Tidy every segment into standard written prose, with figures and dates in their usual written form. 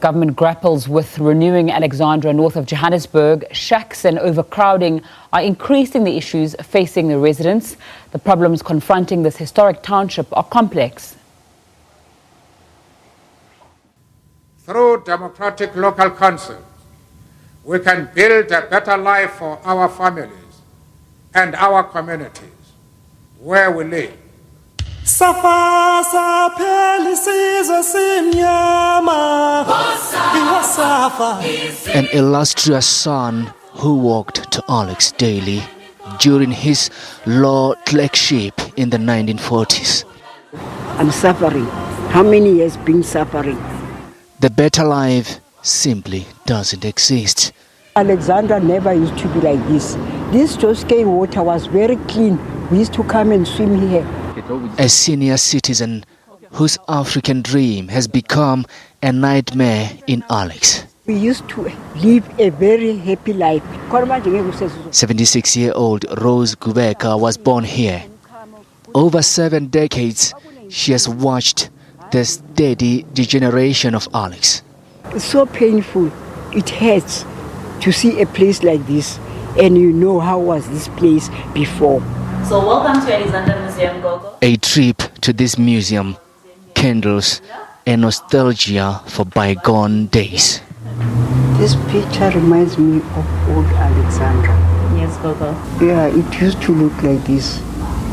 Government grapples with renewing Alexandra north of Johannesburg. Shacks and overcrowding are increasing the issues facing the residents. The problems confronting this historic township are complex. Through democratic local councils, we can build a better life for our families and our communities where we live. An illustrious son who walked to Alex daily during his law clerkship in the 1940s. I'm suffering. How many years been suffering? The better life simply doesn't exist. Alexandra never used to be like this. This Joske water was very clean. We used to come and swim here. A senior citizen whose African dream has become a nightmare in Alex. We used to live a very happy life. 76-year-old Rose Gubeka was born here. Over 7 decades, she has watched the steady degeneration of Alex. It's so painful. It hurts to see a place like this, and you know how was this place before. So welcome to Alexandra Museum, Gogo. A trip to this museum kindles a nostalgia for bygone days. This picture reminds me of old Alexandra. Yes, Gogo. Yeah, it used to look like this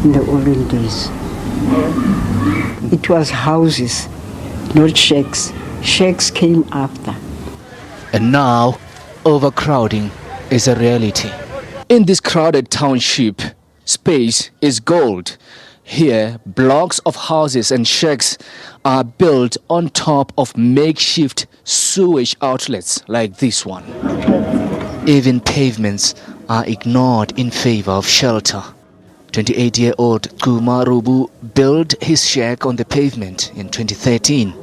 in the olden days. It was houses, not shacks. Shacks came after. And now, overcrowding is a reality. In this crowded township, space is gold. Here, blocks of houses and shacks are built on top of makeshift sewage outlets like this one. Even pavements are ignored in favor of shelter. 28-year-old Kumarubu built his shack on the pavement in 2013.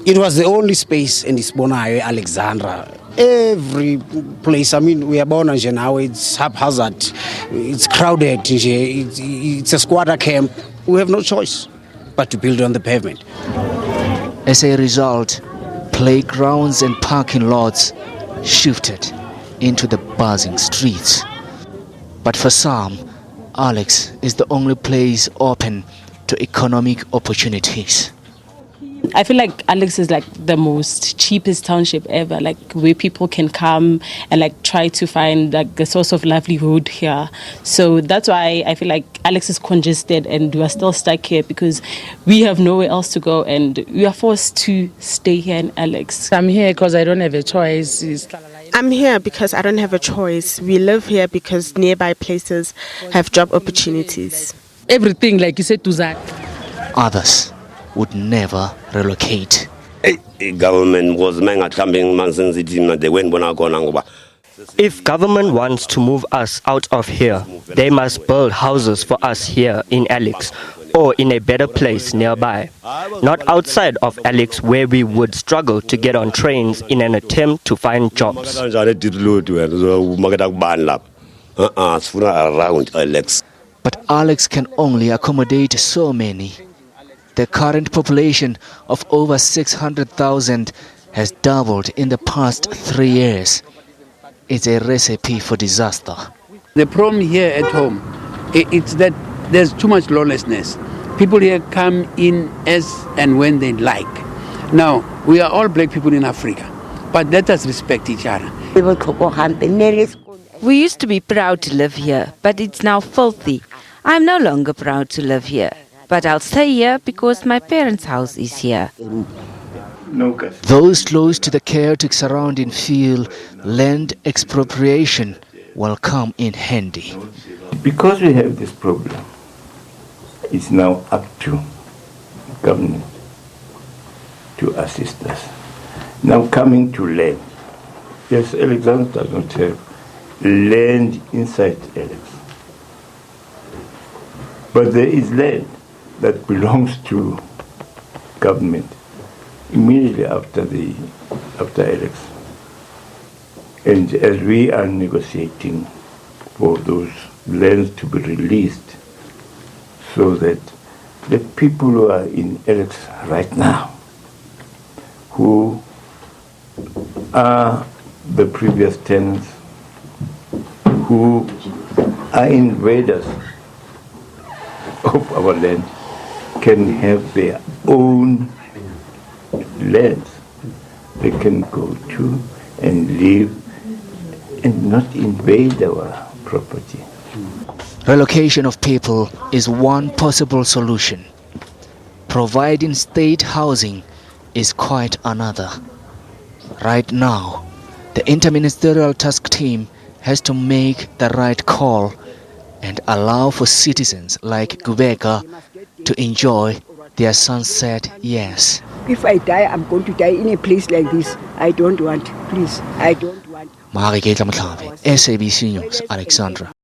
It was the only space in this Bonaire, Alexandra. Every place, I mean, we are born in now, it's haphazard, it's crowded, it's a squatter camp. We have no choice but to build on the pavement. As a result, playgrounds and parking lots shifted into the buzzing streets. But for some, Alex is the only place open to economic opportunities. I feel like Alex is like the most cheapest township ever, like where people can come and like try to find like a source of livelihood here. So that's why I feel like Alex is congested and we are still stuck here because we have nowhere else to go and we are forced to stay here in Alex. I'm here because I don't have a choice. I'm here because I don't have a choice. We live here because nearby places have job opportunities. Everything, like you said, to that. Others would never relocate. Government was If government wants to move us out of here, they must build houses for us here in Alex or in a better place nearby, not outside of Alex where we would struggle to get on trains in an attempt to find jobs. But Alex can only accommodate so many. The current population of over 600,000 has doubled in the past 3 years. It's a recipe for disaster. The problem here at home, it's that there's too much lawlessness. People here come in as and when they like. Now, we are all black people in Africa, but let us respect each other. We used to be proud to live here, but it's now filthy. I'm no longer proud to live here. But I'll stay here because my parents' house is here. Those close to the chaotic surrounding feel land expropriation will come in handy. Because we have this problem, it's now up to government to assist us. Now coming to land. Yes, Alexandra does not have land inside Alex. But there is land that belongs to government immediately after Alex. And as we are negotiating for those lands to be released so that the people who are in Alex right now, who are the previous tenants who are invaders of our land can have their own lands they can go to and live and not invade our property. Relocation of people is one possible solution. Providing state housing is quite another. Right now, the interministerial task team has to make the right call and allow for citizens like Gubeka to enjoy their sunset years. If I die, I'm going to die in a place like this. I don't want, please, I don't want. Maageketla Mohlabe, SABC News, Alexandra.